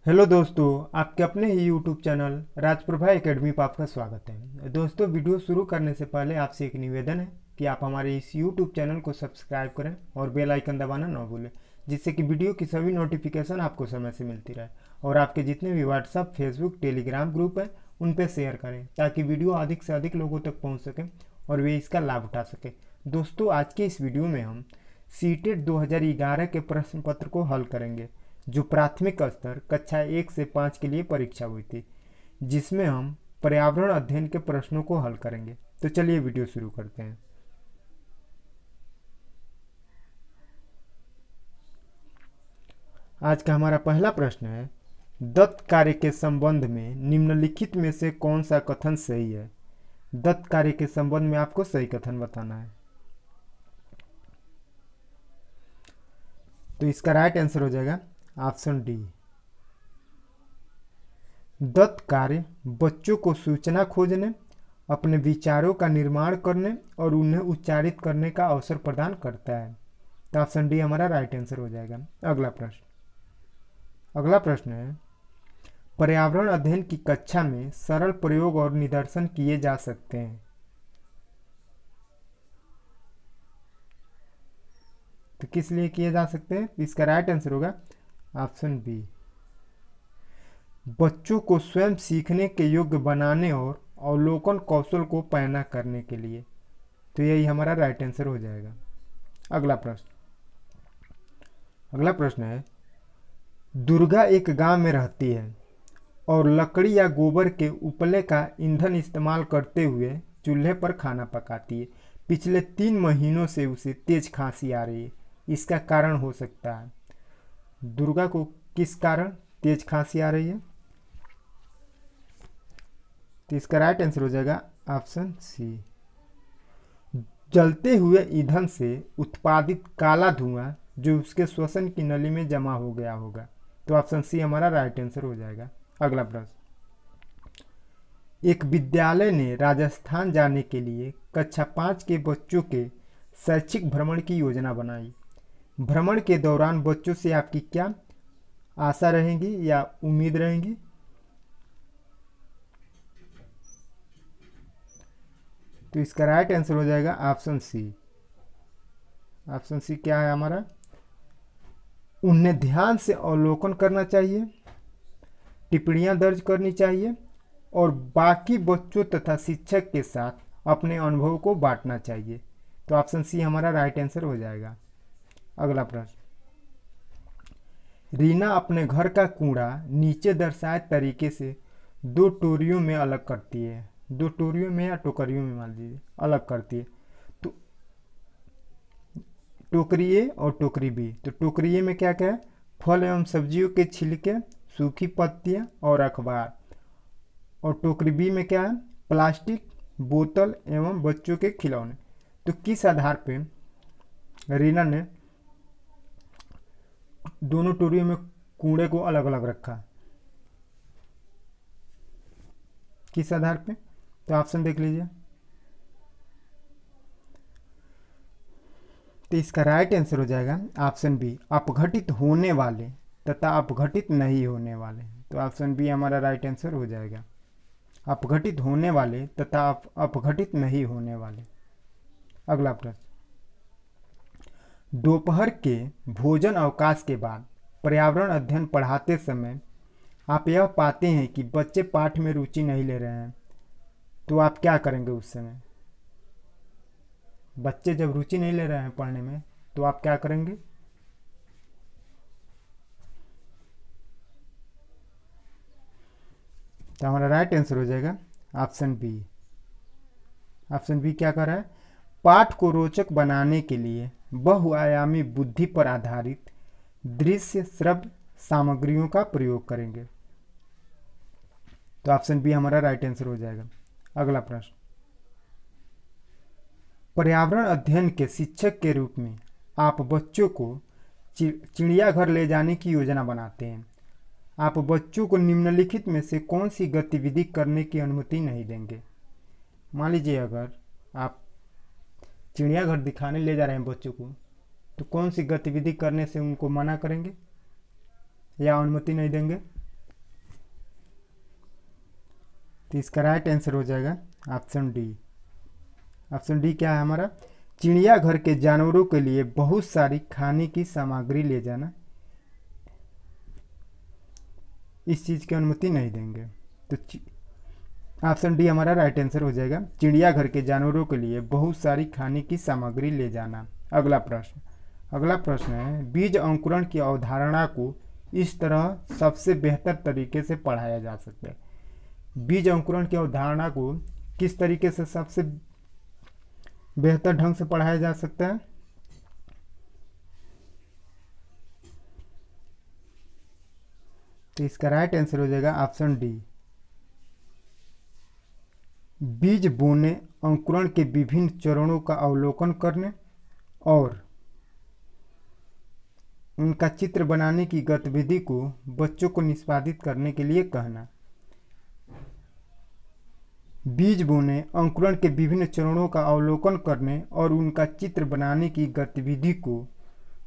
Hello दोस्तों, आपके अपने ही यूट्यूब चैनल राजप्रभा एकेडमी पर आपका स्वागत है। दोस्तों, वीडियो शुरू करने से पहले आपसे एक निवेदन है कि आप हमारे इस यूट्यूब चैनल को सब्सक्राइब करें और बेल आइकन दबाना ना भूलें, जिससे कि वीडियो की सभी नोटिफिकेशन आपको समय से मिलती रहे। और आपके जितने भी व्हाट्सअप, फेसबुक, टेलीग्राम ग्रुप हैं उन पर शेयर करें ताकि वीडियो अधिक से अधिक लोगों तक पहुँच सके और वे इसका लाभ उठा सकें। दोस्तों, आज के इस वीडियो में हम सीटेट 2011 के प्रश्न पत्र को हल करेंगे, जो प्राथमिक स्तर कक्षा 1 से 5 के लिए परीक्षा हुई थी, जिसमें हम पर्यावरण अध्ययन के प्रश्नों को हल करेंगे। तो चलिए वीडियो शुरू करते हैं। आज का हमारा पहला प्रश्न है, दत्त कार्य के संबंध में निम्नलिखित में से कौन सा कथन सही है। दत्त कार्य के संबंध में आपको सही कथन बताना है। तो इसका राइट आंसर हो जाएगा ऑप्शन डी। दत्त कार्य बच्चों को सूचना खोजने, अपने विचारों का निर्माण करने और उन्हें उच्चारित करने का अवसर प्रदान करता है। तो ऑप्शन डी हमारा राइट आंसर हो जाएगा। अगला प्रश्न है, पर्यावरण अध्ययन की कक्षा में सरल प्रयोग और निदर्शन किए जा सकते हैं। तो किस लिए किए जा सकते हैं? इसका राइट आंसर होगा ऑप्शन बी, बच्चों को स्वयं सीखने के योग्य बनाने और अवलोकन कौशल को पैना करने के लिए। तो यही हमारा राइट आंसर हो जाएगा। अगला प्रश्न है, दुर्गा एक गांव में रहती है और लकड़ी या गोबर के उपले का ईंधन इस्तेमाल करते हुए चूल्हे पर खाना पकाती है। पिछले 3 महीनों से उसे तेज खांसी आ रही है। इसका कारण हो सकता है। दुर्गा को किस कारण तेज खांसी आ रही है? तो इसका राइट आंसर हो जाएगा ऑप्शन सी, जलते हुए ईंधन से उत्पादित काला धुआं जो उसके श्वसन की नली में जमा हो गया होगा। तो ऑप्शन सी हमारा राइट आंसर हो जाएगा। अगला प्रश्न, एक विद्यालय ने राजस्थान जाने के लिए कक्षा 5 के बच्चों के शैक्षिक भ्रमण की योजना बनाई। भ्रमण के दौरान बच्चों से आपकी क्या आशा रहेगी या उम्मीद रहेगी? तो इसका राइट आंसर हो जाएगा ऑप्शन सी। ऑप्शन सी क्या है हमारा? उन्हें ध्यान से अवलोकन करना चाहिए, टिप्पणियां दर्ज करनी चाहिए और बाकी बच्चों तथा शिक्षक के साथ अपने अनुभव को बांटना चाहिए। तो ऑप्शन सी हमारा राइट आंसर हो जाएगा। अगला प्रश्न, रीना अपने घर का कूड़ा नीचे दर्शाए तरीके से 2 टोकरियों में अलग करती है। 2 टोकरियों में या टोकरियों में मान लीजिए अलग करती है। तो टोकरी ए और टोकरी बी। तो टोकरी ए में क्या क्या है? फल एवं सब्जियों के छिलके, सूखी पत्तियां और अखबार। और टोकरी बी में क्या है? प्लास्टिक, बोतल एवं बच्चों के खिलौने। तो किस आधार पे रीना ने दोनों टोकरियों में कूड़े को अलग अलग रखा? किस आधार पे? तो ऑप्शन देख लीजिए। तो इसका राइट आंसर हो जाएगा ऑप्शन बी, अपघटित होने वाले तथा अपघटित नहीं होने वाले। तो ऑप्शन बी हमारा राइट आंसर हो जाएगा, अपघटित होने वाले तथा अपघटित नहीं होने वाले। अगला प्रश्न, दोपहर के भोजन अवकाश के बाद पर्यावरण अध्ययन पढ़ाते समय आप यह पाते हैं कि बच्चे पाठ में रुचि नहीं ले रहे हैं। तो आप क्या करेंगे उस समय? बच्चे जब रुचि नहीं ले रहे हैं पढ़ने में तो आप क्या करेंगे? तो हमारा राइट आंसर हो जाएगा ऑप्शन बी। ऑप्शन बी क्या कर रहा है? पाठ को रोचक बनाने के लिए बहुआयामी बुद्धि पर आधारित दृश्य श्रव्य सामग्रियों का प्रयोग करेंगे। तो ऑप्शन बी हमारा राइट आंसर हो जाएगा। अगला प्रश्न, पर्यावरण अध्ययन के शिक्षक के रूप में आप बच्चों को चिड़ियाघर ले जाने की योजना बनाते हैं। आप बच्चों को निम्नलिखित में से कौन सी गतिविधि करने की अनुमति नहीं देंगे? मान लीजिए अगर आप चिड़ियाघर दिखाने ले जा रहे हैं बच्चों को, तो कौन सी गतिविधि करने से उनको मना करेंगे या अनुमति नहीं देंगे? तो इसका राइट आंसर हो जाएगा ऑप्शन डी। ऑप्शन डी क्या है हमारा, चिड़ियाघर के जानवरों के लिए बहुत सारी खाने की सामग्री ले जाना, इस चीज़ की अनुमति नहीं देंगे। तो ऑप्शन डी हमारा राइट आंसर हो जाएगा, चिड़ियाघर के जानवरों के लिए बहुत सारी खाने की सामग्री ले जाना। अगला प्रश्न है, बीज अंकुरण की अवधारणा को इस तरह सबसे बेहतर तरीके से पढ़ाया जा सकता है। बीज अंकुरण की अवधारणा को किस तरीके से सबसे बेहतर ढंग से पढ़ाया जा सकता है? तो इसका राइट आंसर हो जाएगा ऑप्शन डी, बीज बोने, अंकुरण के विभिन्न चरणों का अवलोकन करने और उनका चित्र बनाने की गतिविधि को बच्चों को निष्पादित करने के लिए कहना। बीज बोने, अंकुरण के विभिन्न चरणों का अवलोकन करने और उनका चित्र बनाने की गतिविधि को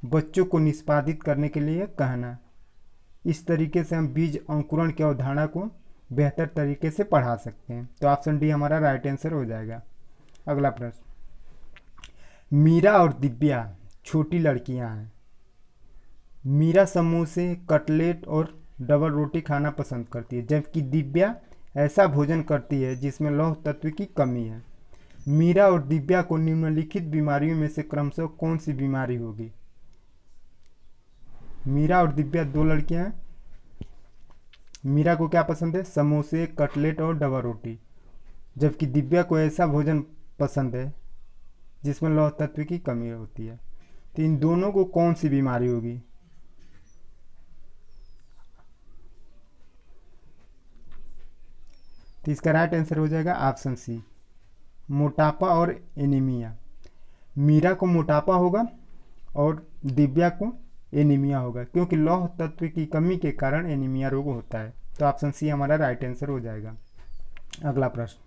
बच्चों को निष्पादित करने के लिए कहना। इस तरीके से हम बीज अंकुरण की अवधारणा को बेहतर तरीके से पढ़ा सकते हैं। तो ऑप्शन डी हमारा राइट आंसर हो जाएगा। अगला प्रश्न, मीरा और दिव्या छोटी लड़कियां हैं। मीरा समोसे, कटलेट और डबल रोटी खाना पसंद करती है, जबकि दिव्या ऐसा भोजन करती है जिसमें लौह तत्व की कमी है। मीरा और दिव्या को निम्नलिखित बीमारियों में से क्रमशः कौन सी बीमारी होगी? मीरा और दिव्या दो लड़कियां हैं। मीरा को क्या पसंद है? समोसे, कटलेट और डबल रोटी, जबकि दिव्या को ऐसा भोजन पसंद है जिसमें लौह तत्व की कमी होती है। तो इन दोनों को कौन सी बीमारी होगी? तो इसका राइट आंसर हो जाएगा ऑप्शन सी, मोटापा और एनीमिया। मीरा को मोटापा होगा और दिव्या को एनीमिया होगा, क्योंकि लौह तत्व की कमी के कारण एनीमिया रोग होता है। तो ऑप्शन सी हमारा राइट आंसर हो जाएगा। अगला प्रश्न,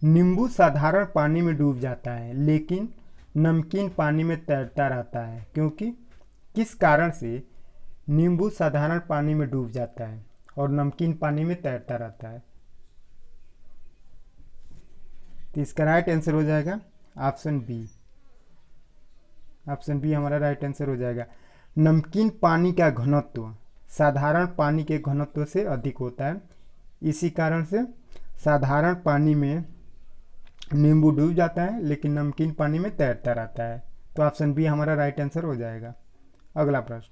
नींबू साधारण पानी में डूब जाता है लेकिन नमकीन पानी में तैरता रहता है, क्योंकि किस कारण से नींबू साधारण पानी में डूब जाता है और नमकीन पानी में तैरता रहता है? तो इसका राइट आंसर हो जाएगा ऑप्शन बी। ऑप्शन बी हमारा राइट आंसर हो जाएगा। नमकीन पानी का घनत्व साधारण पानी के घनत्व से अधिक होता है, इसी कारण से साधारण पानी में नींबू डूब जाता है लेकिन नमकीन पानी में तैरता रहता है। तो ऑप्शन बी हमारा राइट आंसर हो जाएगा। अगला प्रश्न,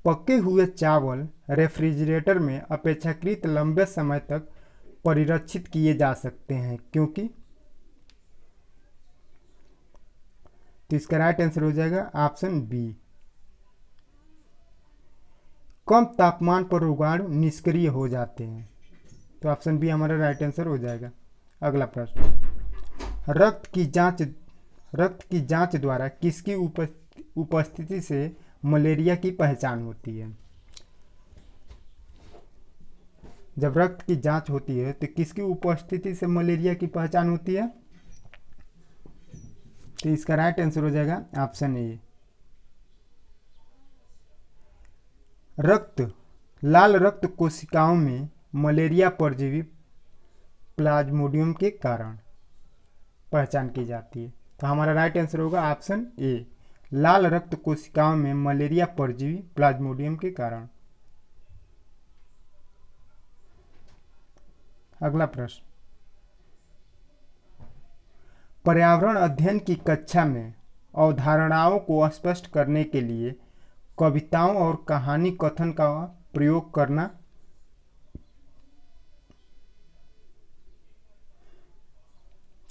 पके हुए चावल रेफ्रिजरेटर में अपेक्षाकृत लंबे समय तक परिरक्षित किए जा सकते हैं, क्योंकि? तो इसका राइट आंसर हो जाएगा ऑप्शन बी, कम तापमान पर रोगाणु निष्क्रिय हो जाते हैं। तो ऑप्शन बी हमारा राइट आंसर हो जाएगा। अगला प्रश्न, रक्त की जांच द्वारा किसकी उपस्थिति से मलेरिया की पहचान होती है? जब रक्त की जांच होती है तो किसकी उपस्थिति से मलेरिया की पहचान होती है? तो इसका राइट आंसर हो जाएगा ऑप्शन ए, लाल रक्त कोशिकाओं में मलेरिया परजीवी प्लाज्मोडियम के कारण पहचान की जाती है। तो हमारा राइट आंसर होगा ऑप्शन ए, लाल रक्त कोशिकाओं में मलेरिया परजीवी प्लाज्मोडियम के कारण। अगला प्रश्न, पर्यावरण अध्ययन की कक्षा में अवधारणाओं को स्पष्ट करने के लिए कविताओं और कहानी कथन का प्रयोग करना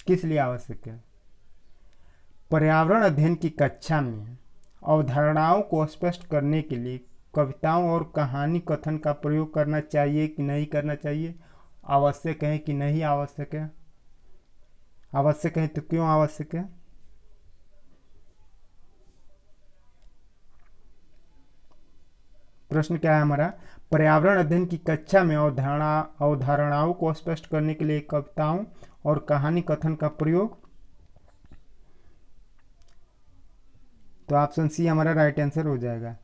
किस लिए आवश्यक है? पर्यावरण अध्ययन की कक्षा में अवधारणाओं को स्पष्ट करने के लिए कविताओं और कहानी कथन का प्रयोग करना चाहिए कि नहीं करना चाहिए? आवश्यक है कि नहीं आवश्यक है? आवश्यक है तो क्यों आवश्यक है? प्रश्न क्या है हमारा, पर्यावरण अध्ययन की कक्षा में अवधारणाओं को स्पष्ट करने के लिए कविताओं और कहानी कथन का प्रयोग। तो ऑप्शन सी हमारा राइट आंसर हो जाएगा।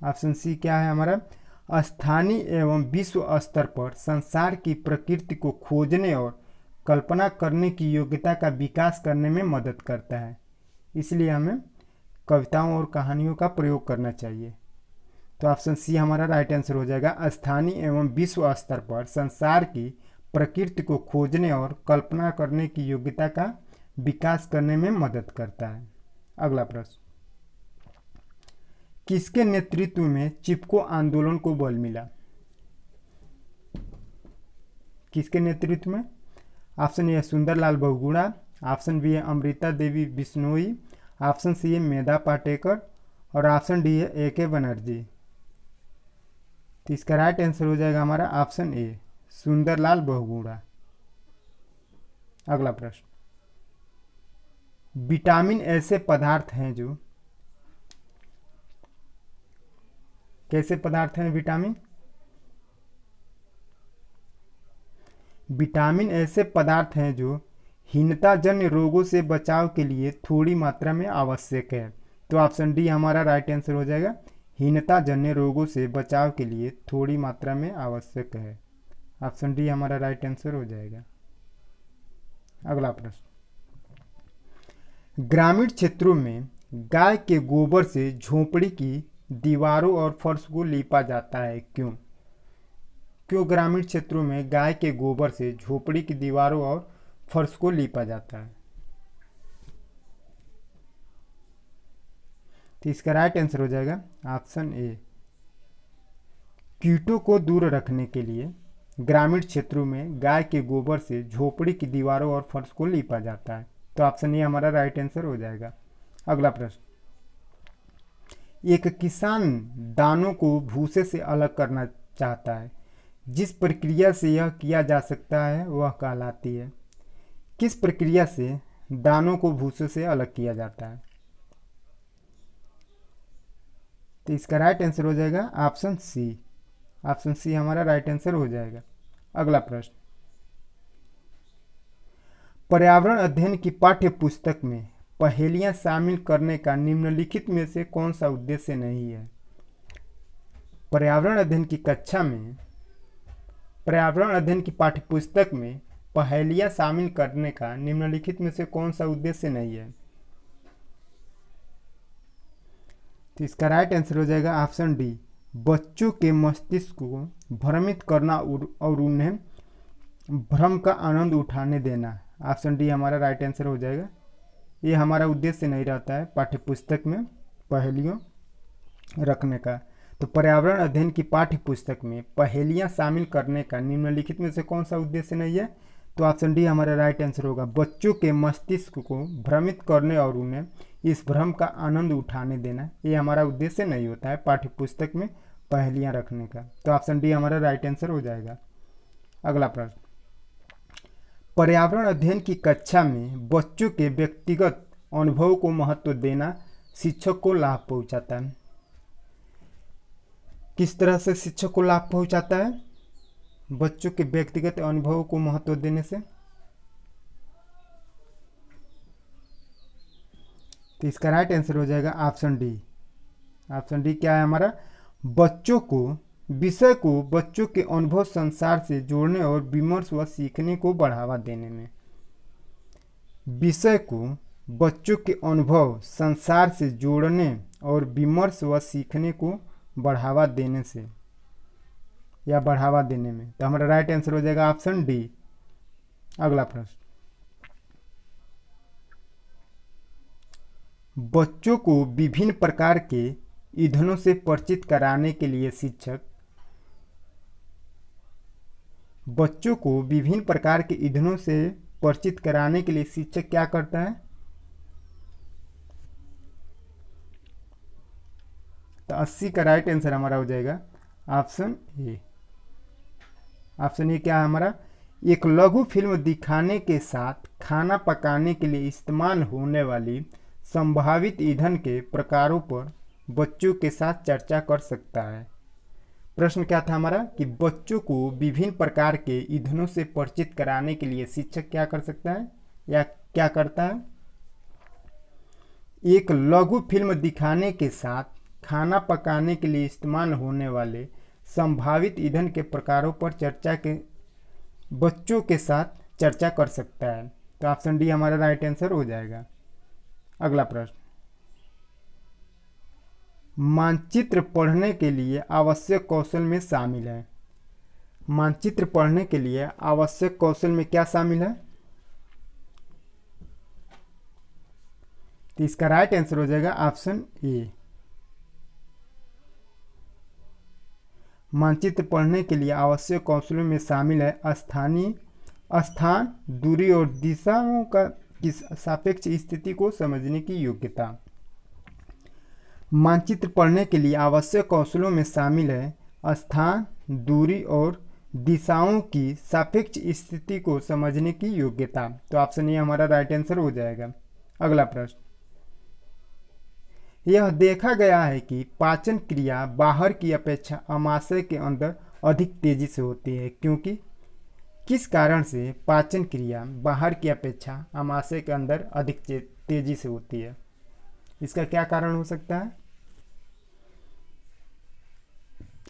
ऑप्शन सी क्या है हमारा, स्थानीय एवं विश्व स्तर पर संसार की प्रकृति को खोजने और कल्पना करने की योग्यता का विकास करने में मदद करता है। इसलिए हमें कविताओं और कहानियों का प्रयोग करना चाहिए। तो ऑप्शन सी हमारा राइट आंसर हो जाएगा। स्थानीय एवं विश्व स्तर पर संसार की प्रकृति को खोजने और कल्पना करने की योग्यता का विकास करने में मदद करता है। अगला प्रश्न, किसके नेतृत्व में चिपको आंदोलन को बल मिला? किसके नेतृत्व में? Option A Sundarlal Bahuguna, option B है अमृता देवी बिश्नोई, ऑप्शन सी है मेधा पाटेकर और ऑप्शन डी है ए.के. बनर्जी। तो इसका राइट आंसर हो जाएगा हमारा ऑप्शन ए सुंदरलाल बहुगुणा। अगला प्रश्न, विटामिन ऐसे पदार्थ हैं जो, कैसे पदार्थ हैं विटामिन? विटामिन ऐसे पदार्थ हैं जो हीनताजन्य रोगों से बचाव के लिए थोड़ी मात्रा में आवश्यक है। तो ऑप्शन डी हमारा राइट आंसर हो जाएगा। हीनताजन्य रोगों से बचाव के लिए थोड़ी मात्रा में आवश्यक है। ऑप्शन डी हमारा राइट आंसर हो जाएगा। अगला प्रश्न, ग्रामीण क्षेत्रों में गाय के गोबर से झोपड़ी की दीवारों और फर्श को लीपा जाता है, क्यों? क्यों ग्रामीण क्षेत्रों में गाय के गोबर से झोपड़ी की दीवारों और फर्श को लीपा जाता है? तो इसका राइट आंसर हो जाएगा ऑप्शन ए कीटों को दूर रखने के लिए ग्रामीण क्षेत्रों में गाय के गोबर से झोपड़ी की दीवारों और फर्श को लीपा जाता है। तो ऑप्शन ए हमारा राइट आंसर हो जाएगा। अगला प्रश्न, एक किसान दानों को भूसे से अलग करना चाहता है, जिस प्रक्रिया से यह किया जा सकता है वह कहलाती है। किस प्रक्रिया से दानों को भूसे से अलग किया जाता है? तो इसका राइट आंसर हो जाएगा ऑप्शन सी। ऑप्शन सी हमारा राइट आंसर हो जाएगा। अगला प्रश्न, पर्यावरण अध्ययन की पाठ्य पुस्तक में पहेलियां शामिल करने का निम्नलिखित में से कौन सा उद्देश्य नहीं है? पर्यावरण अध्ययन की कक्षा में, पर्यावरण अध्ययन की पाठ्य पुस्तक में पहेलियां शामिल करने का निम्नलिखित में से कौन सा उद्देश्य नहीं है? तो इसका राइट आंसर हो जाएगा ऑप्शन डी, बच्चों के मस्तिष्क को भ्रमित करना और उन्हें भ्रम का आनंद उठाने देना। ऑप्शन डी हमारा राइट आंसर हो जाएगा। ये हमारा उद्देश्य नहीं रहता है पाठ्य पुस्तक में पहेलियों रखने का। तो पर्यावरण अध्ययन की पाठ्य पुस्तक में पहेलियां शामिल करने का निम्नलिखित में से कौन सा उद्देश्य नहीं है? तो ऑप्शन डी हमारा राइट आंसर होगा, बच्चों के मस्तिष्क को भ्रमित करने और उन्हें इस भ्रम का आनंद उठाने देना। ये हमारा उद्देश्य नहीं होता है पाठ्य पुस्तक में पहेलियां रखने का। तो ऑप्शन डी हमारा राइट आंसर हो जाएगा। अगला प्रश्न, पर्यावरण अध्ययन की कक्षा में बच्चों के व्यक्तिगत अनुभव को महत्व देना शिक्षक को लाभ पहुंचाता है। किस तरह से शिक्षक को लाभ पहुंचाता है? बच्चों के व्यक्तिगत अनुभव को महत्व देने से। तो इसका राइट आंसर हो जाएगा ऑप्शन डी। ऑप्शन डी क्या है हमारा? बच्चों को विषय को बच्चों के अनुभव संसार से जोड़ने और विमर्श व सीखने को बढ़ावा देने में। विषय को बच्चों के अनुभव संसार से जोड़ने और विमर्श व सीखने को बढ़ावा देने से या बढ़ावा देने में। तो हमारा राइट आंसर हो जाएगा ऑप्शन डी। अगला प्रश्न, बच्चों को विभिन्न प्रकार के ईंधनों से परिचित कराने के लिए शिक्षक, बच्चों को विभिन्न प्रकार के ईंधनों से परिचित कराने के लिए शिक्षक क्या करता है? तो 80 का राइट आंसर हमारा हो जाएगा ऑप्शन ए। ऑप्शन ए क्या है हमारा? एक लघु फिल्म दिखाने के साथ खाना पकाने के लिए इस्तेमाल होने वाली संभावित ईंधन के प्रकारों पर बच्चों के साथ चर्चा कर सकता है। प्रश्न क्या था हमारा कि बच्चों को विभिन्न प्रकार के ईंधनों से परिचित कराने के लिए शिक्षक क्या कर सकता है या क्या करता है? एक लघु फिल्म दिखाने के साथ खाना पकाने के लिए इस्तेमाल होने वाले संभावित ईंधन के प्रकारों पर बच्चों के साथ चर्चा कर सकता है। तो ऑप्शन डी हमारा राइट आंसर हो जाएगा। अगला प्रश्न, मानचित्र पढ़ने के लिए आवश्यक कौशल में शामिल है। मानचित्र पढ़ने के लिए आवश्यक कौशल में क्या शामिल है? तो इसका राइट आंसर हो जाएगा ऑप्शन ए। मानचित्र पढ़ने के लिए आवश्यक कौशलों में शामिल है स्थान, दूरी और दिशाओं की सापेक्ष स्थिति को समझने की योग्यता। मानचित्र पढ़ने के लिए आवश्यक कौशलों में शामिल है स्थान, दूरी और दिशाओं की सापेक्ष स्थिति को समझने की योग्यता। तो ऑप्शन ए हमारा राइट आंसर हो जाएगा। अगला प्रश्न, यह देखा गया है कि पाचन क्रिया बाहर की अपेक्षा आमाशय के अंदर अधिक तेजी से होती है, क्योंकि किस कारण से पाचन क्रिया बाहर की अपेक्षा आमाशय के अंदर अधिक तेजी से होती है? इसका क्या कारण हो सकता है?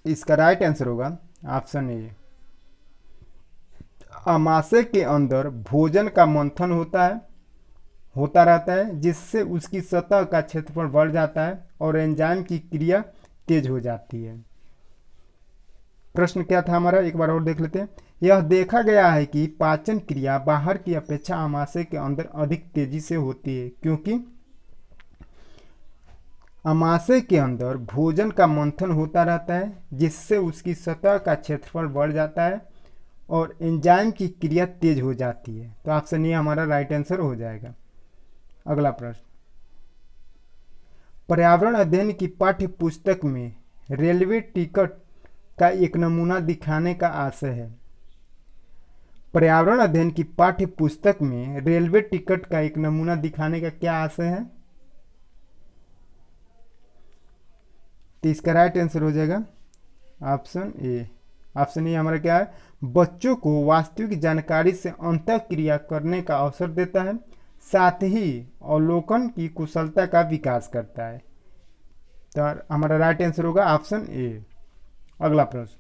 इसका राइट आंसर होगा ऑप्शन ए। आमाशय के अंदर भोजन का मंथन होता रहता है, जिससे उसकी सतह का क्षेत्रफल बढ़ जाता है और एंजाइम की क्रिया तेज हो जाती है। प्रश्न क्या था हमारा, एक बार और देख लेते हैं। यह देखा गया है कि पाचन क्रिया बाहर की अपेक्षा आमाशय के अंदर अधिक तेजी से होती है, क्योंकि आमाशय के अंदर भोजन का मंथन होता रहता है, जिससे उसकी सतह का क्षेत्रफल बढ़ जाता है और एंजाइम की क्रिया तेज हो जाती है। तो ऑप्शन ए हमारा राइट आंसर हो जाएगा। अगला प्रश्न, पर्यावरण अध्ययन की पाठ्य पुस्तक में रेलवे टिकट का एक नमूना दिखाने का आशय है। पर्यावरण अध्ययन की पाठ्य पुस्तक में रेलवे टिकट का एक नमूना दिखाने का क्या आशय है? तो इसका राइट आंसर हो जाएगा ऑप्शन ए। ऑप्शन ए हमारा क्या है? बच्चों को वास्तविक जानकारी से अंतःक्रिया करने का अवसर देता है, साथ ही अवलोकन की कुशलता का विकास करता है। तो हमारा राइट आंसर होगा ऑप्शन ए। अगला प्रश्न,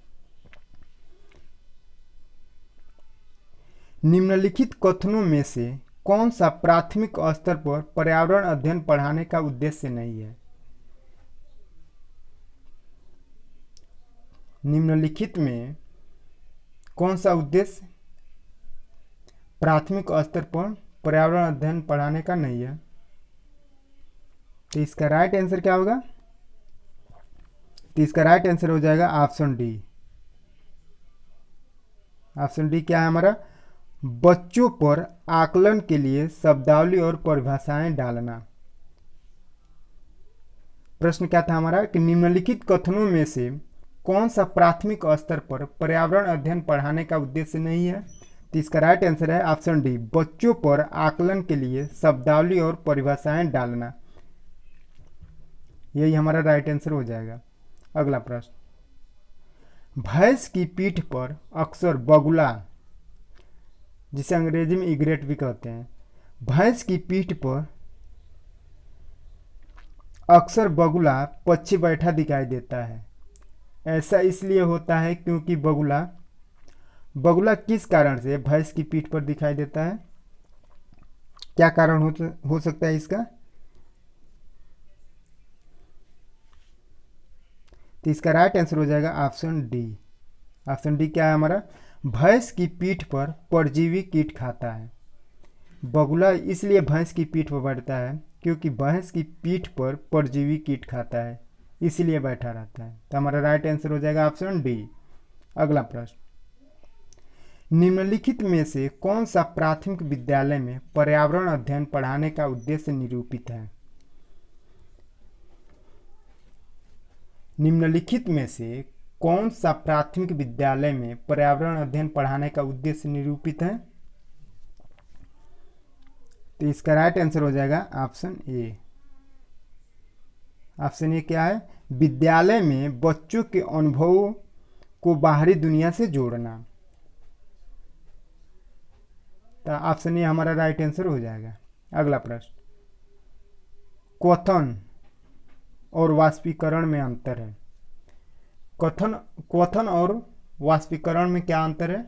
निम्नलिखित कथनों में से कौन सा प्राथमिक स्तर पर पर्यावरण अध्ययन पढ़ाने का उद्देश्य नहीं है? निम्नलिखित में कौन सा उद्देश्य प्राथमिक स्तर पर पर्यावरण अध्ययन पढ़ाने का नहीं है? तो इसका राइट आंसर क्या होगा? तो इसका राइट आंसर हो जाएगा ऑप्शन डी। ऑप्शन डी क्या है हमारा? बच्चों पर आकलन के लिए शब्दावली और परिभाषाएं डालना। प्रश्न क्या था हमारा कि निम्नलिखित कथनों में से कौन सा प्राथमिक स्तर पर पर्यावरण अध्ययन पढ़ाने का उद्देश्य नहीं है? तो इसका राइट आंसर है ऑप्शन डी, बच्चों पर आकलन के लिए शब्दावली और परिभाषाएं डालना। यही हमारा राइट आंसर हो जाएगा। अगला प्रश्न, भैंस की पीठ पर अक्सर बगुला, जिसे अंग्रेजी में इग्रेट भी कहते हैं, भैंस की पीठ पर अक्सर बगुला पक्षी बैठा दिखाई देता है। ऐसा इसलिए होता है क्योंकि बगुला किस कारण से भैंस की पीठ पर दिखाई देता है? क्या कारण हो सकता है इसका? तो इसका राइट आंसर हो जाएगा ऑप्शन डी। ऑप्शन डी क्या है हमारा? भैंस की पीठ पर परजीवी कीट खाता है। बगुला इसलिए भैंस की पीठ पर बैठता है क्योंकि भैंस की पीठ पर परजीवी कीट खाता है, इसलिए बैठा रहता है। तो हमारा राइट आंसर हो जाएगा ऑप्शन डी। अगला प्रश्न, निम्नलिखित में से कौन सा प्राथमिक विद्यालय में पर्यावरण अध्ययन पढ़ाने का उद्देश्य निरूपित है? निम्नलिखित में से कौन सा प्राथमिक विद्यालय में पर्यावरण अध्ययन पढ़ाने का उद्देश्य निरूपित है? तो इसका राइट आंसर हो जाएगा ऑप्शन ए। ऑप्शन ए क्या है? विद्यालय में बच्चों के अनुभवों को बाहरी दुनिया से जोड़ना। तो ऑप्शन ए हमारा राइट आंसर हो जाएगा। अगला प्रश्न, क्वथन और वाष्पीकरण में अंतर है। क्वथन और वाष्पीकरण में क्या अंतर है?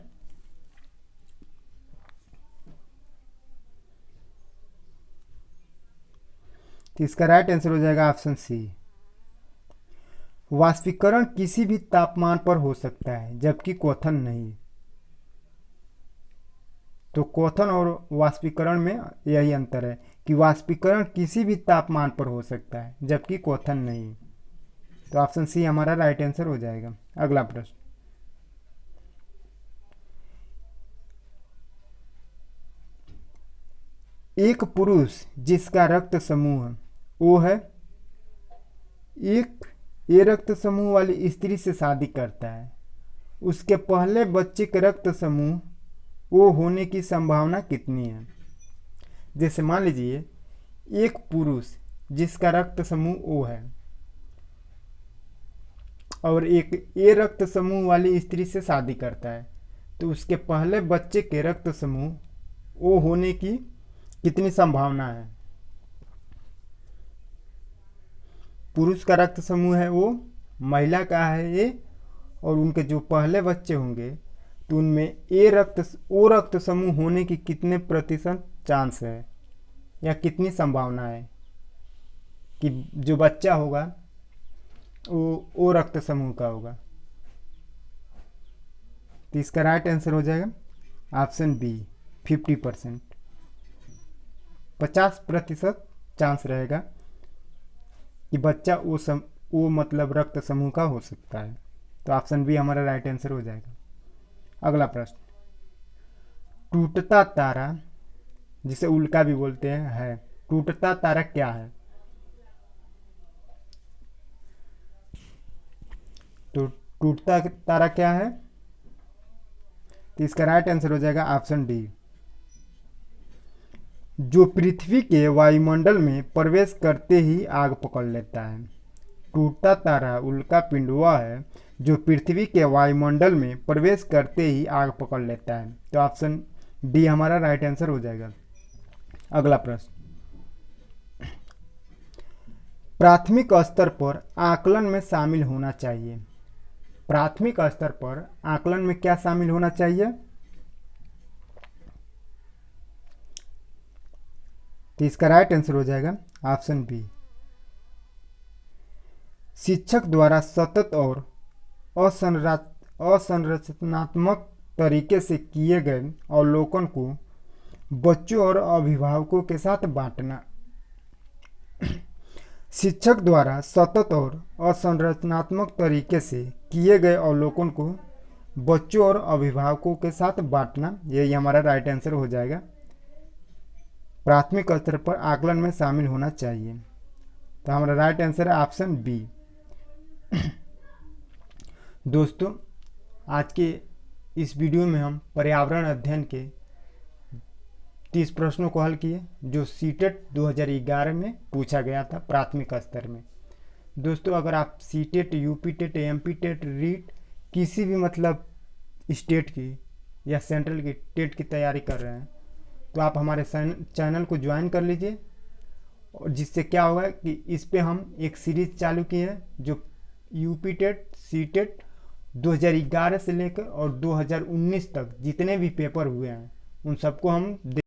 तो इसका राइट आंसर हो जाएगा ऑप्शन सी। वाष्पीकरण किसी भी तापमान पर हो सकता है जबकि क्वथन नहीं। तो क्वथन और वाष्पीकरण में यही अंतर है कि वाष्पीकरण किसी भी तापमान पर हो सकता है जबकि क्वथन नहीं। तो ऑप्शन सी हमारा राइट आंसर हो जाएगा। अगला प्रश्न, एक पुरुष जिसका रक्त समूह ओ है, एक ए रक्त समूह वाली स्त्री से शादी करता है, उसके पहले बच्चे के रक्त समूह ओ होने की संभावना कितनी है? जैसे मान लीजिए एक पुरुष जिसका रक्त समूह ओ है और एक ए रक्त समूह वाली स्त्री से शादी करता है, तो उसके पहले बच्चे के रक्त समूह ओ होने की कितनी संभावना है? पुरुष का रक्त समूह है ओ, महिला का है ए, और उनके जो पहले बच्चे होंगे तो उनमें ओ रक्त समूह होने की कितने प्रतिशत चांस है या कितनी संभावना है कि जो बच्चा होगा वो ओ रक्त समूह का होगा? तो इसका राइट आंसर हो जाएगा ऑप्शन बी 50%। 50% चांस रहेगा कि बच्चा वो मतलब रक्त समूह का हो सकता है। तो ऑप्शन बी हमारा राइट आंसर हो जाएगा। अगला प्रश्न, टूटता तारा जिसे उल्का भी बोलते हैं है, टूटता तारा क्या है? तो टूटता तारा क्या है? तो इसका राइट आंसर हो जाएगा ऑप्शन डी, जो पृथ्वी के वायुमंडल में प्रवेश करते ही आग पकड़ लेता है। टूटता तारा उल्का पिंड वह है जो पृथ्वी के वायुमंडल में प्रवेश करते ही आग पकड़ लेता है। तो ऑप्शन डी हमारा राइट आंसर हो जाएगा। अगला प्रश्न, प्राथमिक स्तर पर आकलन में शामिल होना चाहिए। प्राथमिक स्तर पर आकलन में क्या शामिल होना चाहिए? तो इसका राइट आंसर हो जाएगा ऑप्शन बी, शिक्षक द्वारा सतत और असंरचनात्मक तरीके से किए गए अवलोकन को बच्चों और अभिभावकों के साथ बांटना। शिक्षक द्वारा सतत और असंरचनात्मक तरीके से किए गए अवलोकन को बच्चों और अभिभावकों के साथ बांटना, यही हमारा राइट आंसर हो जाएगा। प्राथमिक स्तर पर आकलन में शामिल होना चाहिए। तो हमारा राइट आंसर है ऑप्शन बी। दोस्तों, आज के इस वीडियो में हम पर्यावरण अध्ययन के 30 प्रश्नों को हल किए जो सीटेट 2011 में पूछा गया था प्राथमिक स्तर में। दोस्तों, अगर आप CTET, UP TET, MP TET, REET किसी भी मतलब स्टेट की या सेंट्रल की टेट की तैयारी कर रहे हैं तो आप हमारे चैनल को ज्वाइन कर लीजिए, और जिससे क्या होगा कि इस पे हम एक सीरीज चालू किए हैं जो यूपी टेट, सीटेट 2011 से लेकर और 2019 तक जितने भी पेपर हुए हैं उन सबको हम